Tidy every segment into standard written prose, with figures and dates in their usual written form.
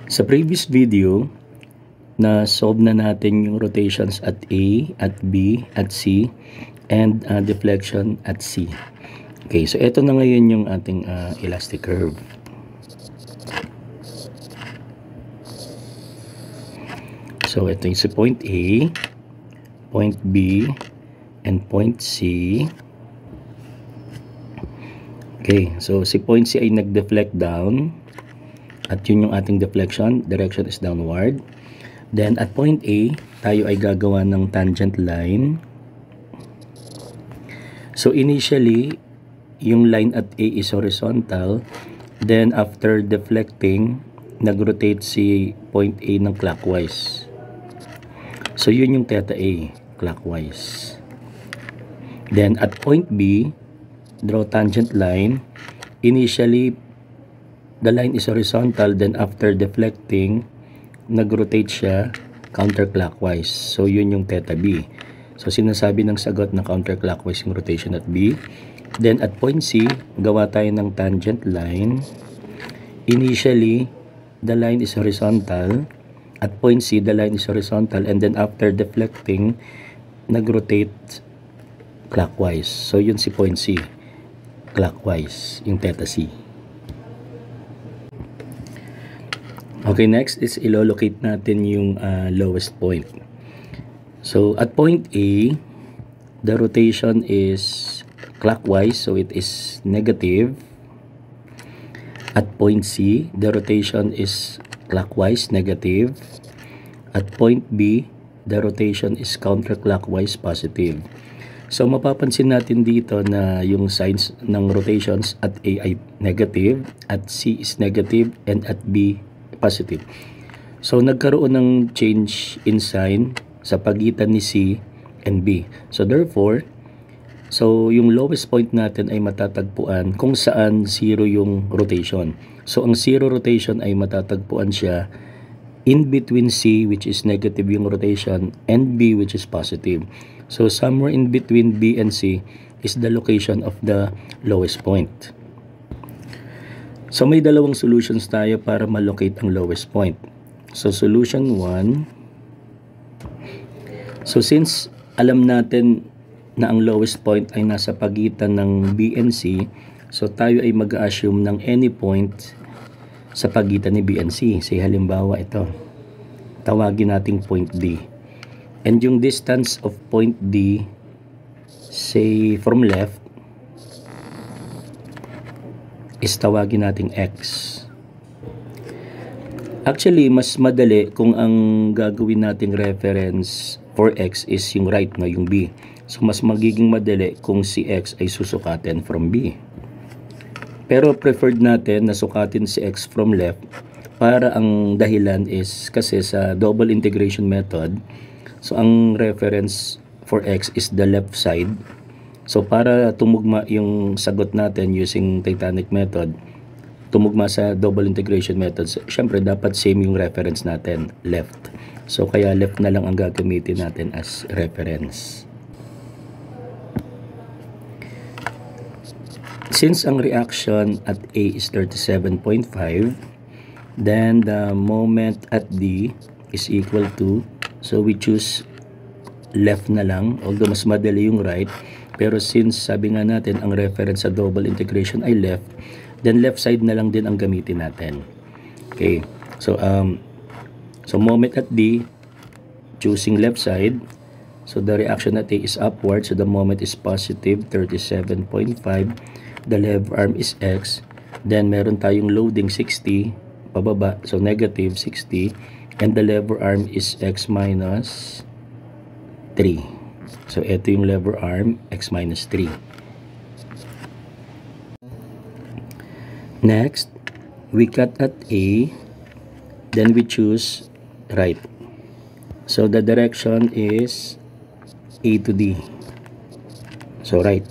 Sa previous video, na-solve na natin yung rotations at A, at B, at C, and deflection at C. Okay, so ito na ngayon yung ating elastic curve. So ito yung si point A, point B, and point C. Okay, so si point C ay nag-deflect down. At yun yung ating deflection, direction is downward. Then at point A, tayo ay gagawa ng tangent line. So initially, yung line at A is horizontal. Then after deflecting, nag-rotate si point A ng clockwise. So yun yung theta A, clockwise. Then at point B, draw tangent line. Initially, the line is horizontal, then after deflecting, nag-rotate siya counterclockwise. So yun yung theta B. So sinasabi ng sagot na counterclockwise yung rotation at B. Then at point C, gawa tayo ng tangent line. Initially, the line is horizontal. At point C, the line is horizontal, and then after deflecting, nag-rotate clockwise. So yun si point C, clockwise, yung theta C. Okay, next is ilolocate natin yung lowest point. So at point A, the rotation is clockwise, so it is negative. At point C, the rotation is clockwise, negative. At point B, the rotation is counterclockwise, positive. So mapapansin natin dito na yung signs ng rotations at A ay negative, at C is negative, and at B positive. So nagkaroon ng change in sign sa pagitan ni C and B. So therefore, yung lowest point natin ay matatagpuan kung saan zero yung rotation. So ang zero rotation ay matatagpuan siya in between C, which is negative yung rotation, and B, which is positive. So somewhere in between B and C is the location of the lowest point. So may dalawang solutions tayo para ma-locate ang lowest point. So solution 1. So since alam natin na ang lowest point ay nasa pagitan ng B and C, so tayo ay mag-assume ng any point sa pagitan ni B and C. Say halimbawa ito, tawagin nating point D. And yung distance of point D, say from left, is tawagin nating X. Actually, mas madali kung ang gagawin nating reference for X is yung right, no, yung B. So mas magiging madali kung si X ay susukatin from B. Pero preferred natin na sukatin si X from left para ang dahilan is kasi sa double integration method, so ang reference for X is the left side. So para tumugma yung sagot natin using Titanic method, tumugma sa double integration method, syempre dapat same yung reference natin, left. So kaya left na lang ang gagamitin natin as reference. Since ang reaction at A is 37.5, then the moment at D is equal to, so we choose left na lang, although mas madali yung right. Pero since sabi nga natin ang reference sa double integration ay left, then left side na lang din ang gamitin natin. Okay, so moment at D, choosing left side, so the reaction at A is upward, so the moment is positive 37.5, the lever arm is X, then meron tayong loading 60 pababa, so negative 60, and the lever arm is X minus 3. So ito yung lever arm, X minus 3. Next, we cut at A, then we choose right. So the direction is A to D. So right.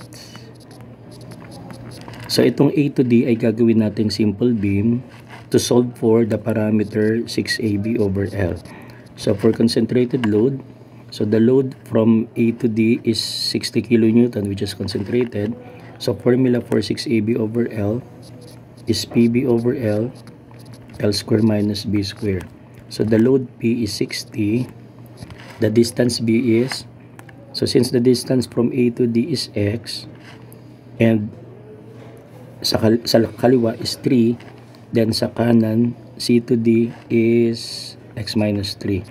So itong A to D ay gagawin nating simple beam to solve for the parameter 6AB over L. So for concentrated load, so the load from A to D is 60 kN, which is concentrated. So formula for 6AB over L is PB over L L square minus B square. So the load P is 60. The distance B is, so since the distance from A to D is X, and sa kaliwa is 3, then sa kanan, C to D is X minus 3.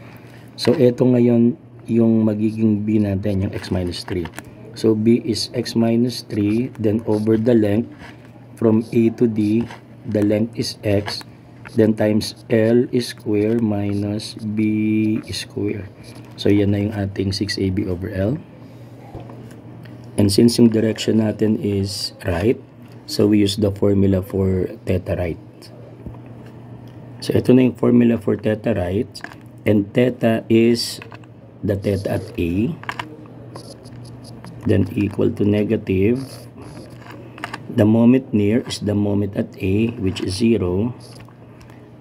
So ito ngayon yung magiging B natin, yung X minus 3. So B is X minus 3, then over the length from A to D, the length is X, then times L is square minus B square. So yan na yung ating 6AB over L. And since yung direction natin is right, so we use the formula for theta right. So ito na yung formula for theta right, and theta is the theta at A, then equal to negative. The moment near is the moment at A, which is 0.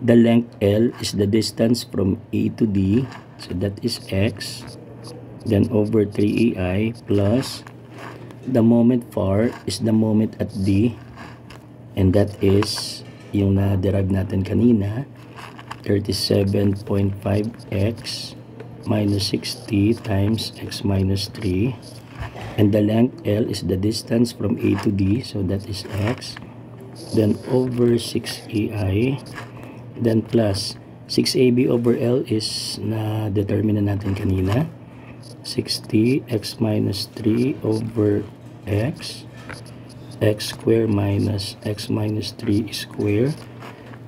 The length L is the distance from A to D, so that is X, then over 3EI plus the moment far is the moment at D, and that is yung na-derive natin kanina, 37.5x minus 60 times x minus 3, and the length L is the distance from A to D, so that is X, then over 6EI, then plus 6AB over L is na-determine na natin kanina, 60 x minus 3 over x, x square minus x minus 3 square,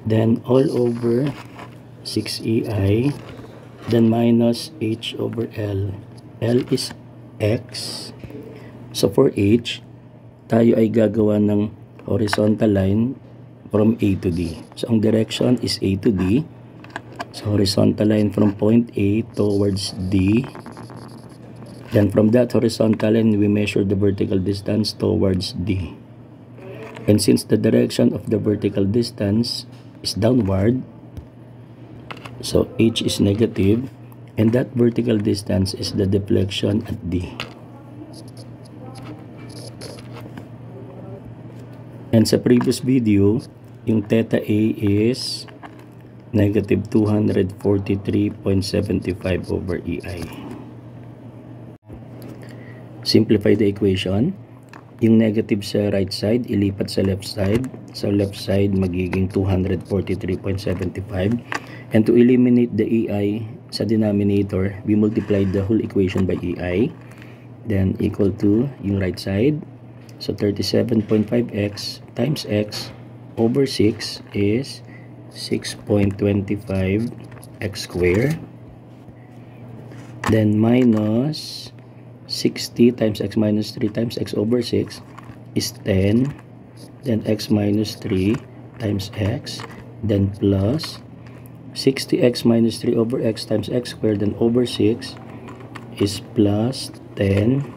then all over 6EI, then minus h over L. L is x. So for h, tayo ay gagawa ng horizontal line from A to D. So ang direction is A to D. So horizontal line from point A towards D. Then from that horizontal line, we measure the vertical distance towards D. And since the direction of the vertical distance is downward, so h is negative, and that vertical distance is the deflection at D. And sa previous video, yung theta A is negative 243.75 over EI. Simplify the equation. Yung negative sa right side, ilipat sa left side. Sa left side, magiging 243.75. And to eliminate the EI sa denominator, we multiply the whole equation by EI. Then equal to yung right side. So 37.5x times x over 6 is 6.25 x squared. Then minus 60 times x minus 3 times x over 6 is 10. Then x minus 3 times x. Then plus 60x minus 3 over x times x squared. Then over 6 is plus 10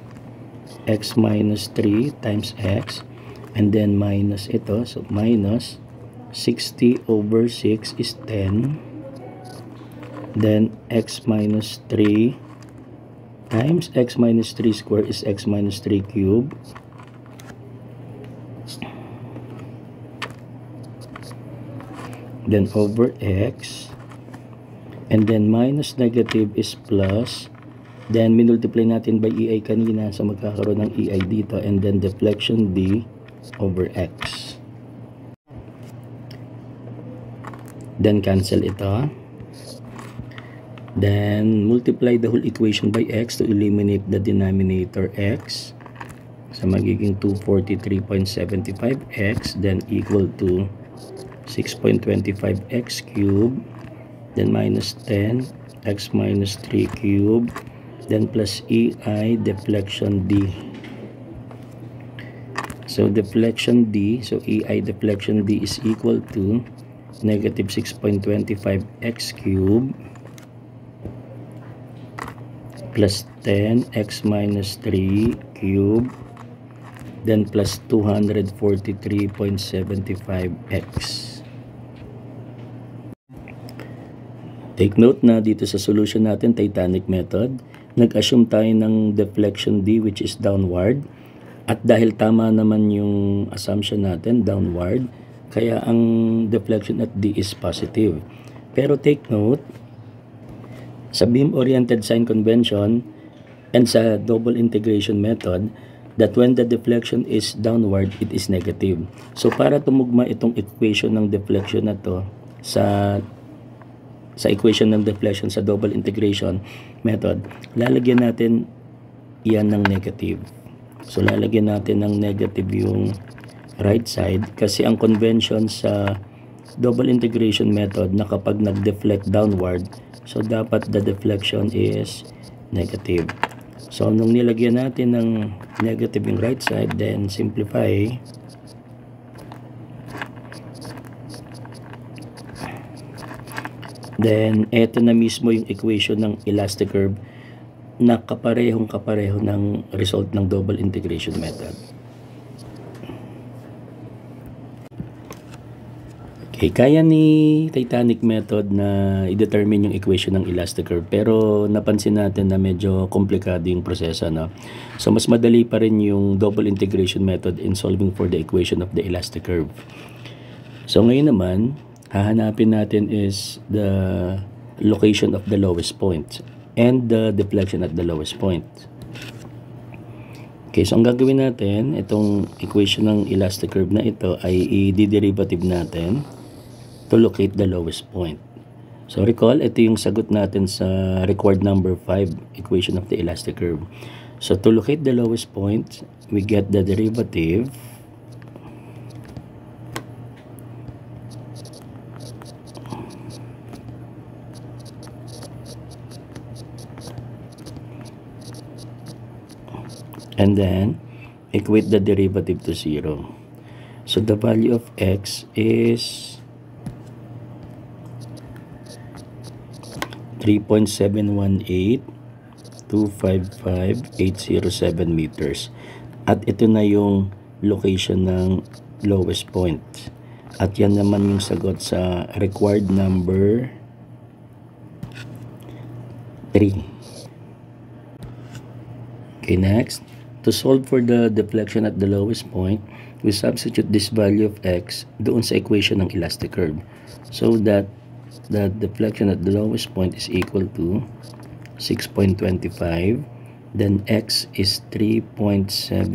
x minus 3 times x. And then minus ito. So minus 60 over 6 is 10. Then x minus 3 times x minus 3 square is x minus 3 cube. Then over x. And then minus negative is plus. Then minultiply natin by EI kanina, so magkakaroon ng EI dito. And then deflection D over x. Then cancel ito. Then multiply the whole equation by x to eliminate the denominator x. So magiging 243.75x, then equal to 6.25x cube, then minus 10 x minus 3 cube, then plus EI deflection D. So deflection D, so EI deflection D is equal to negative 6.25x cube plus 10 x minus 3 cube, then plus 243.75x. Take note na dito sa solution natin, Titanic method, nag-assume tayo ng deflection D which is downward. At dahil tama naman yung assumption natin, downward, Kaya ang deflection at D is positive. Pero take note, sa beam-oriented sign convention and sa double integration method, that when the deflection is downward, it is negative. So para tumugma itong equation ng deflection na to sa equation ng deflection sa double integration method, lalagyan natin yan ng negative. So lalagyan natin ng negative yung right side kasi ang convention sa double integration method na kapag nag-deflect downward, so dapat the deflection is negative. So nung nilagyan natin ng negative yung right side, then simplify. Then eto na mismo yung equation ng elastic curve na kapareho ng result ng double integration method. Okay, kaya ni Titanic method na i-determine yung equation ng elastic curve, pero napansin natin na medyo komplikado yung proseso, no? So mas madali pa rin yung double integration method in solving for the equation of the elastic curve. So ngayon naman, hahanapin natin is the location of the lowest point and the deflection at the lowest point. Okay, so ang gagawin natin, itong equation ng elastic curve na ito ay i-derivative natin to locate the lowest point. So recall, ito yung sagot natin sa required number 5 equation of the elastic curve. So to locate the lowest point, we get the derivative and then equate the derivative to 0. So the value of x is 3.718255.807 meters. At ito na yung location ng lowest point. At yan naman yung sagot sa required number 3. Okay, next. To solve for the deflection at the lowest point, we substitute this value of x doon sa equation ng elastic curve. So that the deflection at the lowest point is equal to 6.25, then x is 3.71,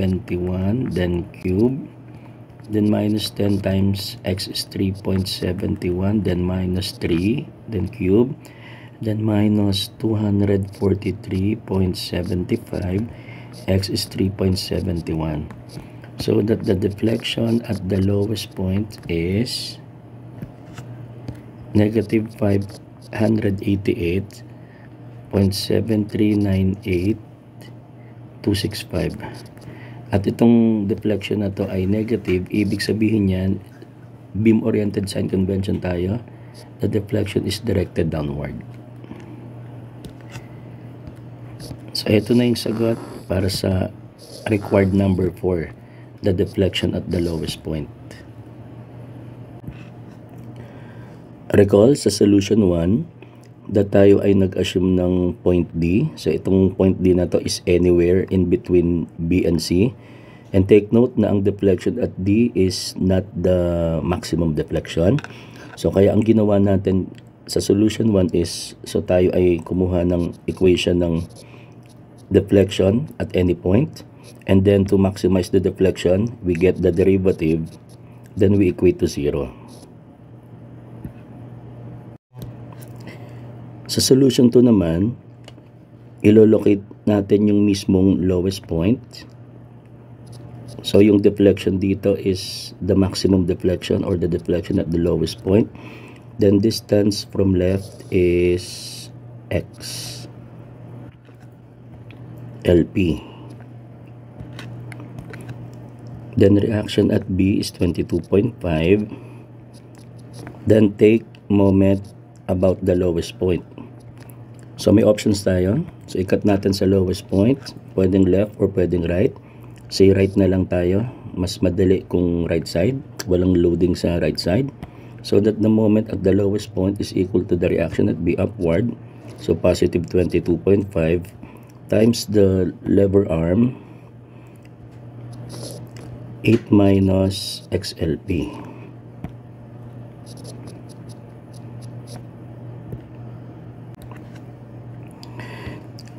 then cube, then minus 10 times x is 3.71, then minus 3, then cube, then minus 243.75, x is 3.71. So that the deflection at the lowest point is negative 588.7398265. At itong deflection na to ay negative, ibig sabihin yan, beam-oriented sign convention tayo, the deflection is directed downward. So ito na yung sagot para sa required number 4, the deflection at the lowest point. Recall sa solution 1 that tayo ay nag-assume ng point D. So itong point D na to is anywhere in between B and C. And take note na ang deflection at D is not the maximum deflection. So kaya ang ginawa natin sa solution 1 is, so tayo ay kumuha ng equation ng deflection at any point. And then to maximize the deflection, we get the derivative. Then we equate to 0. Sa solution 2 naman, ilolocate natin yung mismong lowest point. So yung deflection dito is the maximum deflection or the deflection at the lowest point. Then distance from left is x LP. Then reaction at B is 22.5. Then take moment about the lowest point. So may options tayo. So ikat natin sa lowest point, pwedeng left or pwedeng right. Say right na lang tayo, mas madali kung right side, walang loading sa right side. So that the moment at the lowest point is equal to the reaction at B upward. So positive 22.5 times the lever arm 8 minus XLP.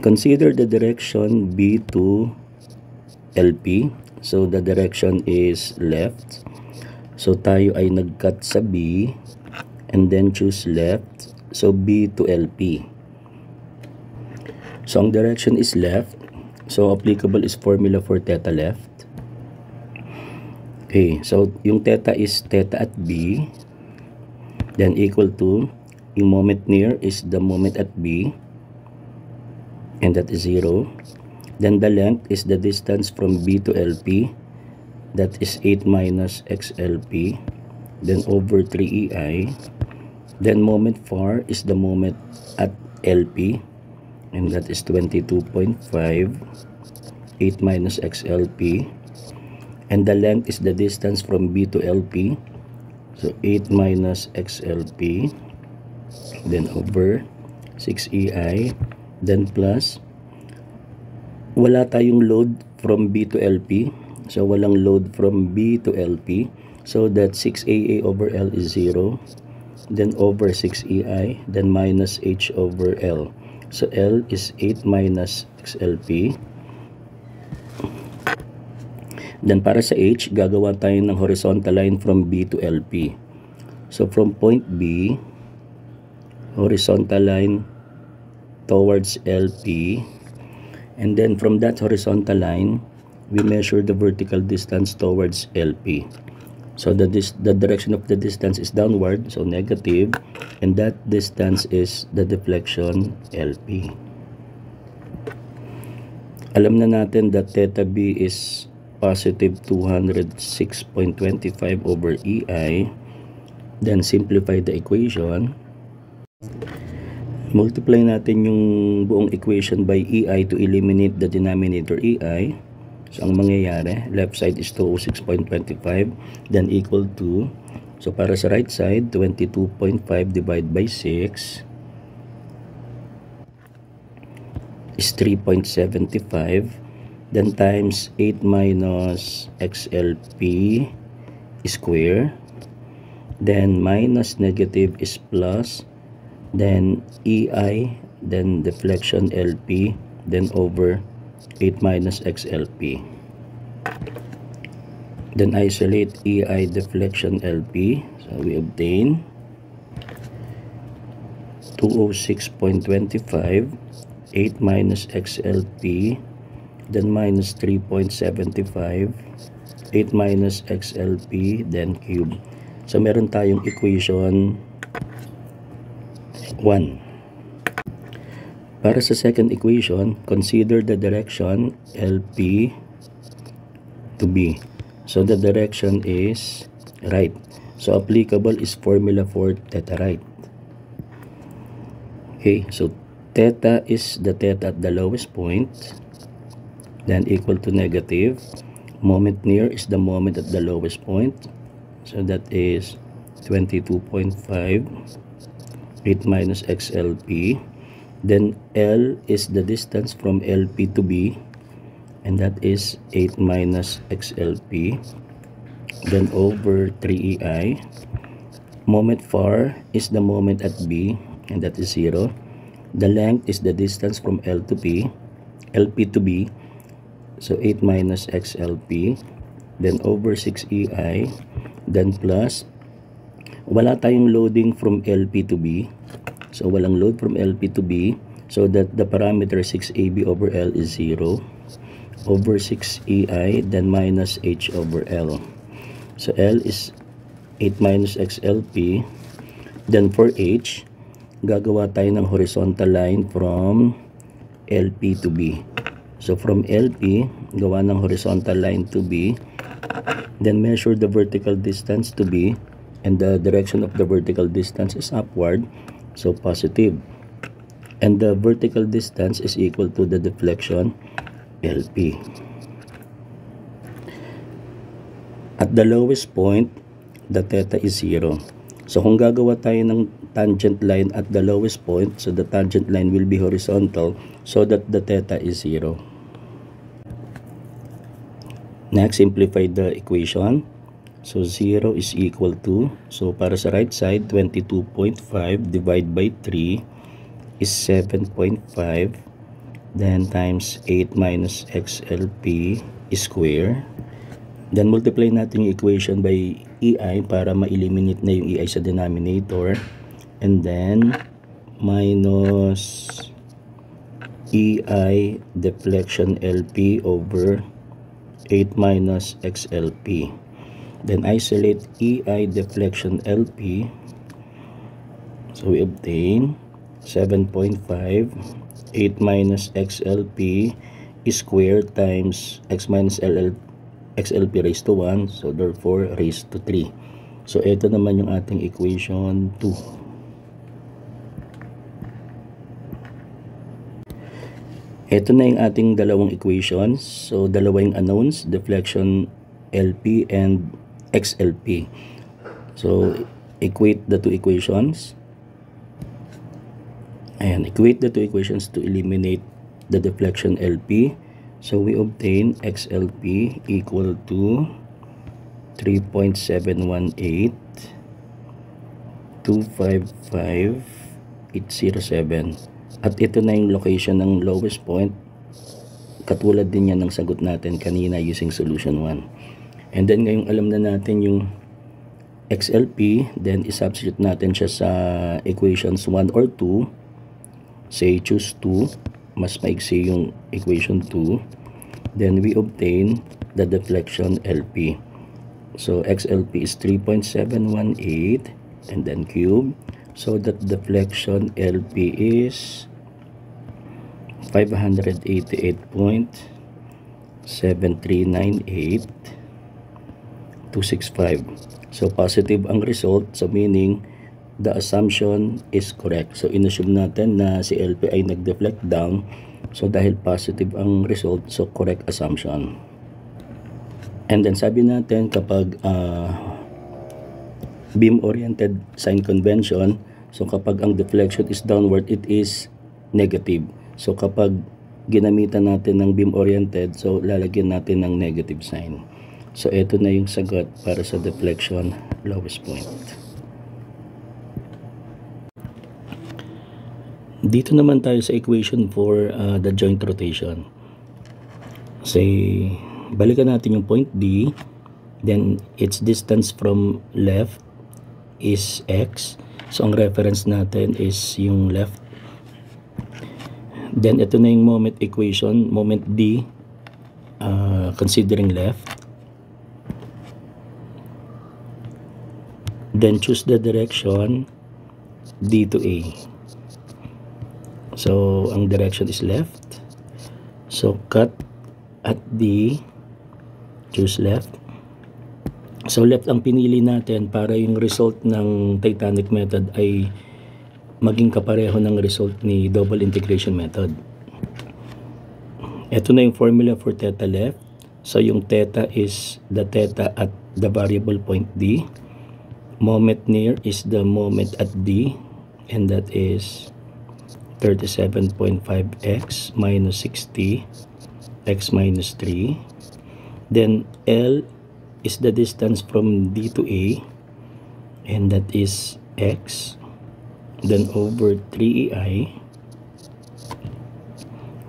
Consider the direction B to LP. So the direction is left. So tayo ay nag-cut sa B and then choose left. So B to LP. So ang direction is left. So applicable is formula for theta left. Okay, so yung theta is theta at B. Then equal to, yung moment near is the moment at B. And that is 0. Then the length is the distance from B to LP. That is 8 minus XLP. Then over 3EI. Then moment far is the moment at LP. And that is 22.5. 8 minus XLP. And the length is the distance from B to LP. So 8 minus XLP. Then over 6EI. Then plus, wala tayong load from B to LP. So walang load from B to LP. So that 6AA over L is 0. Then over 6EI. Then minus H over L. So L is 8 minus XLP. Then para sa H, gagawa tayo ng horizontal line from B to LP. So from point B, horizontal line towards LP, and then from that horizontal line we measure the vertical distance towards LP. So the direction of the distance is downward, so negative, and that distance is the deflection LP. Alam na natin that theta B is positive 206.25 over EI. Then simplify the equation. Multiply natin yung buong equation by EI to eliminate the denominator EI. So ang mangyayari, left side is 206.25, then equal to, so para sa right side, 22.5 divided by 6 is 3.75, then times 8 minus XLP square, then minus negative is plus, then EI, then deflection LP, then over 8 minus XLP. Then isolate EI deflection LP. So we obtain 206.25, 8 minus XLP, then minus 3.75, 8 minus XLP, then cube. So meron tayong equation 1. Para sa second equation, consider the direction LP to B. So the direction is right. So applicable is formula for theta right. Okay, so theta is the theta at the lowest point, then equal to negative. Moment near is the moment at the lowest point. So that is 22.5. 8 minus XLP, then L is the distance from LP to B, and that is 8 minus XLP, then over 3EI. Moment far is the moment at B, and that is 0. The length is the distance from L to B, LP to B, so 8 minus XLP, then over 6EI, then plus, wala tayong loading from LP to B. So walang load from LP to B. So that the parameter 6AB over L is 0. Over 6EI, then minus H over L. So L is 8 minus XLP. Then for H, gagawa tayo ng horizontal line from LP to B. So from LP, gawa ng horizontal line to B. Then measure the vertical distance to B. And the direction of the vertical distance is upward, so positive. And the vertical distance is equal to the deflection LP. At the lowest point, the theta is 0. So kung gagawa tayo ng tangent line at the lowest point, so the tangent line will be horizontal so that the theta is 0. Next, simplify the equation. So 0 is equal to, so para sa right side, 22.5 divided by 3 is 7.5. then times 8 minus XLP square. Then multiply natin yung equation by EI para ma-eliminate na yung EI sa denominator. And then minus EI deflection LP over 8 minus XLP. Then isolate EI deflection LP. So we obtain 7.5 8 minus XLP squared times X minus XLP raised to 1, so therefore raised to 3. So ito naman yung ating equation 2. Ito na yung ating dalawang equations. So dalawa yung unknowns, deflection LP and XLP. So equate the two equations. And equate the two equations to eliminate the deflection LP. So we obtain XLP equal to 3.718 255,807. At ito na yung location ng lowest point. Katulad din yan ng sagot natin kanina using solution 1. And then ngayong alam na natin yung XLP, then isubstitute natin siya sa equations 1 or 2. Say choose 2. Mas maigsi yung equation 2, then we obtain the deflection LP. So XLP is 3.718 and then cube, so that deflection LP is 588.7398,265. So positive ang result, so meaning the assumption is correct. So inassume natin na si LP ay nag-deflect down. So dahil positive ang result, so correct assumption. And then sabi natin kapag beam-oriented sign convention, so kapag ang deflection is downward, it is negative. So kapag ginamitan natin ng beam-oriented, so lalagyan natin ng negative sign. So ito na yung sagot para sa deflection lowest point. Dito naman tayo sa equation for the joint rotation. Say, balikan natin yung point D. Then, its distance from left is X. So, ang reference natin is yung left. Then, ito na yung moment equation. Moment D, considering left. Then, choose the direction D to A. So, ang direction is left. So, cut at D, choose left. So, left ang pinili natin para yung result ng Titanic method ay maging kapareho ng result ni double integration method. Ito na yung formula for theta left. So, yung theta is the theta at the variable point D. Moment near is the moment at D, and that is 37.5x minus 60 x minus 3. Then L is the distance from D to A, and that is x, then over 3EI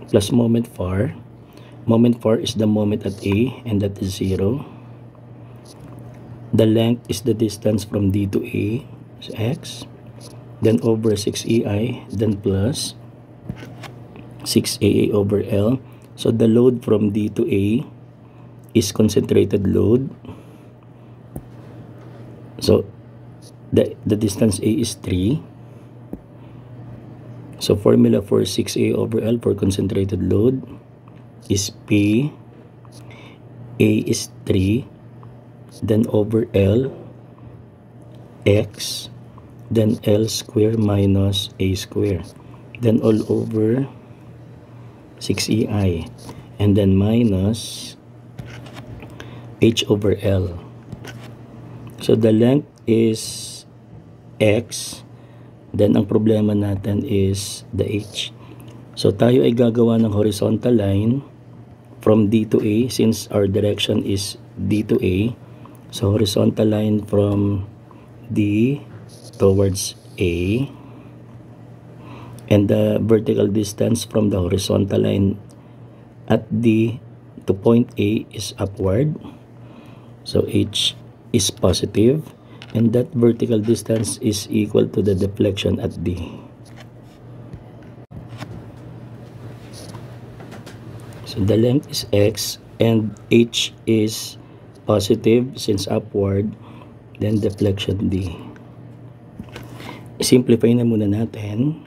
plus moment far. Moment far is the moment at A, and that is 0. The length is the distance from D to A, is x, then over 6EI, then plus 6AA over L. So the load from D to A is concentrated load. So the distance A is 3. So formula for 6A over L for concentrated load is P. A is 3, then over L, X, then L square minus A square, then all over 6EI, and then minus H over L. So the length is X, then ang problema natin is the H. So tayo ay gagawa ng horizontal line from D to A, since our direction is D to A. So horizontal line from D towards A, And the vertical distance from the horizontal line at D to point A is upward. So H is positive, and that vertical distance is equal to the deflection at D. So the length is X and H is positive since upward, then deflection D. Simplify na muna natin.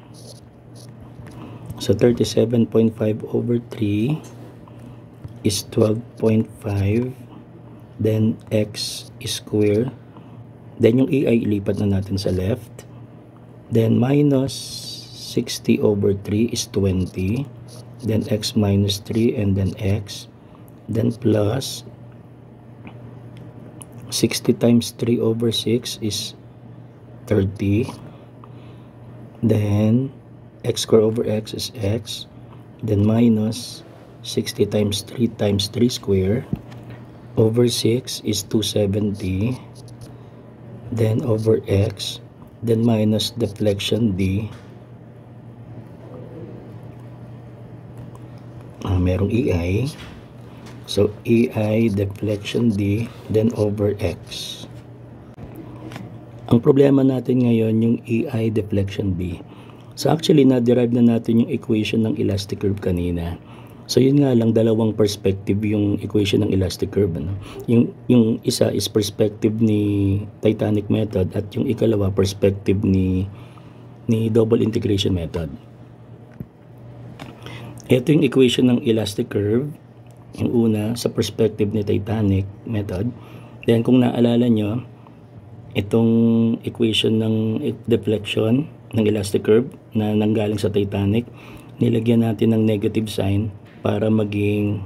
So 37.5 over 3 is 12.5, then X square, then yung EI ilipat na natin sa left, then minus 60 over 3 is 20, then X minus 3 and then X, then plus 60 times 3 over 6 is 30, then X square over X is X, then minus 60 times 3 square over 6 is 270, then over X, then minus deflection D, merong EI, so EI deflection D, then over X. Ang problema natin ngayon yung EI deflection B. So actually na-derive na natin yung equation ng elastic curve kanina. So yun nga lang, dalawang perspective yung equation ng elastic curve, ano? Yung isa is perspective ni Titanic method at yung ikalawa perspective ni double integration method. Ito yung equation ng elastic curve, yung una sa perspective ni Titanic method. Then kung naalala nyo, itong equation ng deflection ng elastic curve na nanggaling sa Titanic, nilagyan natin ng negative sign para maging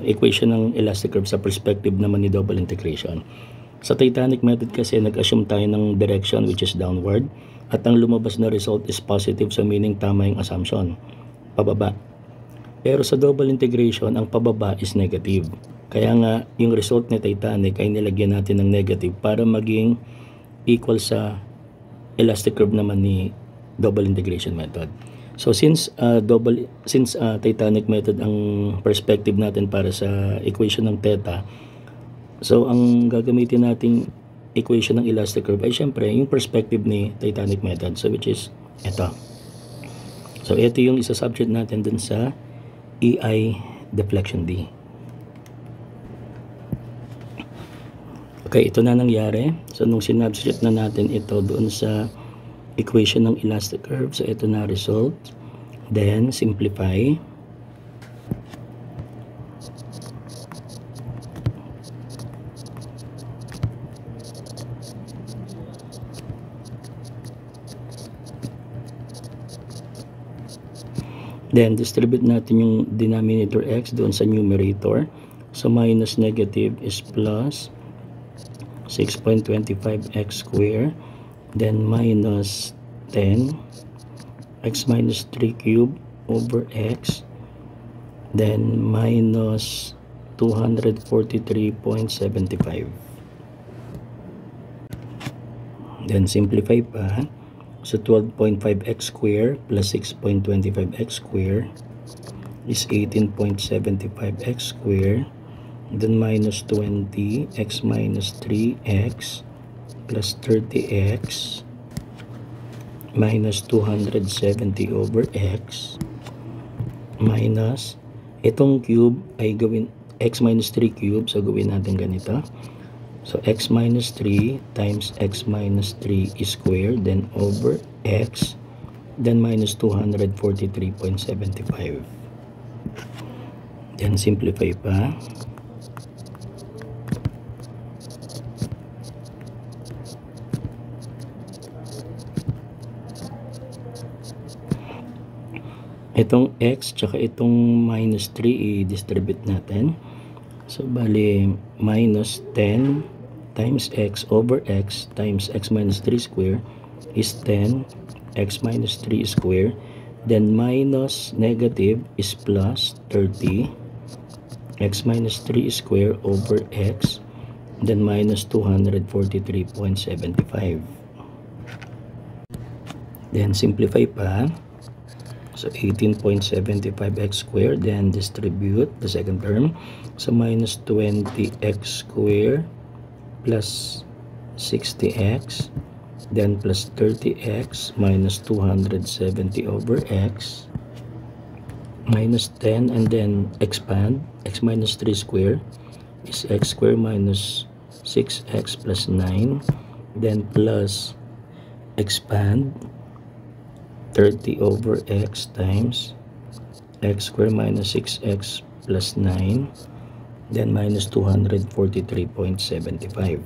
equation ng elastic curve sa perspective naman ni double integration. Sa Titanic method kasi nag-assume tayo ng direction which is downward, at ang lumabas na result is positive, so meaning tama yung assumption, pababa. Pero sa double integration, ang pababa is negative. Kaya nga yung result ni Titanic ay nilagyan natin ng negative para maging equal sa elastic curve naman ni double integration method. So since Titanic method ang perspective natin para sa equation ng theta, so ang gagamitin nating equation ng elastic curve ay syempre yung perspective ni Titanic method, so which is ito. So ito yung isa-substitute natin dun sa EI deflection D. Okay, ito na nangyari. So nung sinubstitute na natin ito doon sa equation ng elastic curve, so ito na result. Then simplify. Then distribute natin yung denominator x doon sa numerator. So minus negative is plus 6.25x square, then minus 10 x minus 3 cube over x, then minus 243.75. Then simplify pa. So 12.5x square plus 6.25x square is 18.75x square, then minus 20 x minus 3x plus 30x minus 270 over x minus itong cube ay gawin x minus 3 cube, so gawin natin ganito. So x minus 3 times x minus 3 is square, then over x, then minus 243.75. Then simplify pa. Itong x tsaka itong minus 3 i-distribute natin. So bali minus 10 times x over x times x minus 3 square is 10 x minus 3 square, then minus negative is plus 30 x minus 3 square over x, then minus 243.75. Then simplify pa. So 18.75x squared, then distribute the second term. So minus 20x squared plus 60x, then plus 30x minus 270 over x minus 10, and then expand. X minus 3 squared is x squared minus 6x plus 9, then plus expand 30 over x times x squared minus 6x plus 9, then minus 243.75.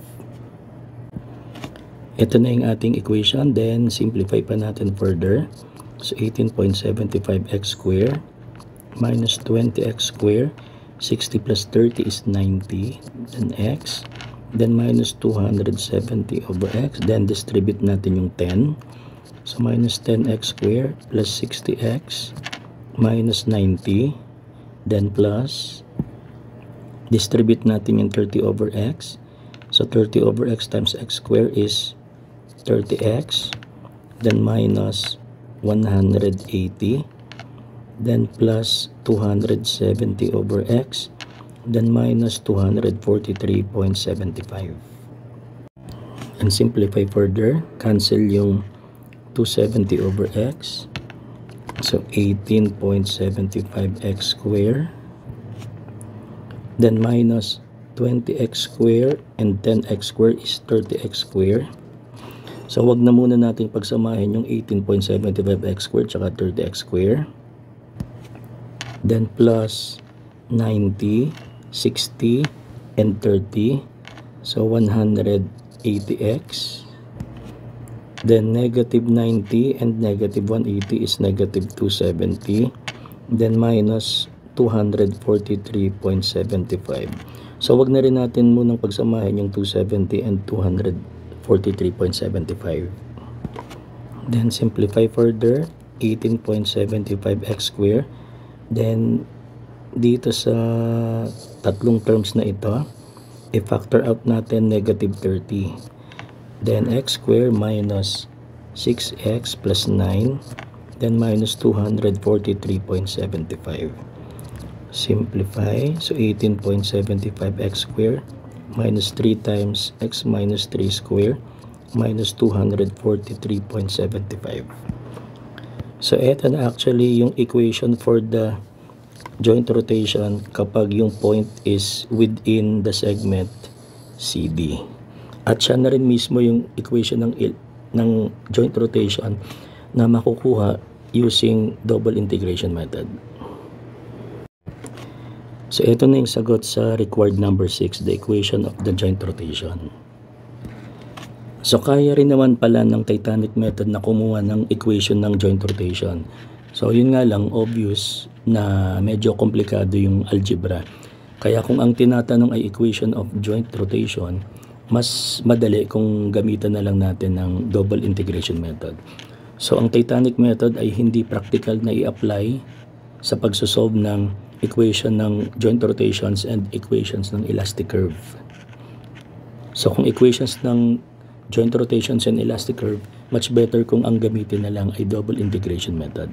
Ito na yung ating equation. Then simplify pa natin further. So 18.75x squared minus 20x squared, 60 plus 30 is 90, then x, then minus 270 over x, then distribute natin yung 10. So minus 10x squared plus 60x minus 90, then plus distribute natin yung 30 over x. So 30 over x times x squared is 30x, then minus 180, then plus 270 over x, then minus 243.75. And simplify further, cancel yung 270 over x. So 18.75x squared, then minus 20x squared, and 10x squared is 30x squared. So wag na muna natin pagsamahin yung 18.75x squared tsaka 30x squared. Then plus 90, 60, and 30. So 180x. Then negative 90 and negative 180 is negative 270. Then minus 243.75. So wag na rin natin munang pagsamahin yung 270 and 243.75. Then simplify further, 18.75x squared. Then dito sa tatlong terms na ito, i-factor out natin negative 30. Then x squared minus 6x plus 9, then minus 243.75. Simplify. So 18.75x squared minus 3 times x minus 3 squared minus 243.75. So ito na actually yung equation for the joint rotation kapag yung point is within the segment CD. At siya na rin mismo yung equation ng joint rotation na makukuha using double integration method. So ito na yung sagot sa required number 6, the equation of the joint rotation. So kaya rin naman pala ng Titanic method na kumuha ng equation ng joint rotation. So yun nga lang, obvious na medyo komplikado yung algebra. Kaya kung ang tinatanong ay equation of joint rotation, mas madali kung gamitan na lang natin ng double integration method. So ang Titanic method ay hindi practical na i-apply sa pagsosolve ng equation ng joint rotations and equations ng elastic curve. So kung equations ng joint rotations and elastic curve, much better kung ang gamitin na lang ay double integration method.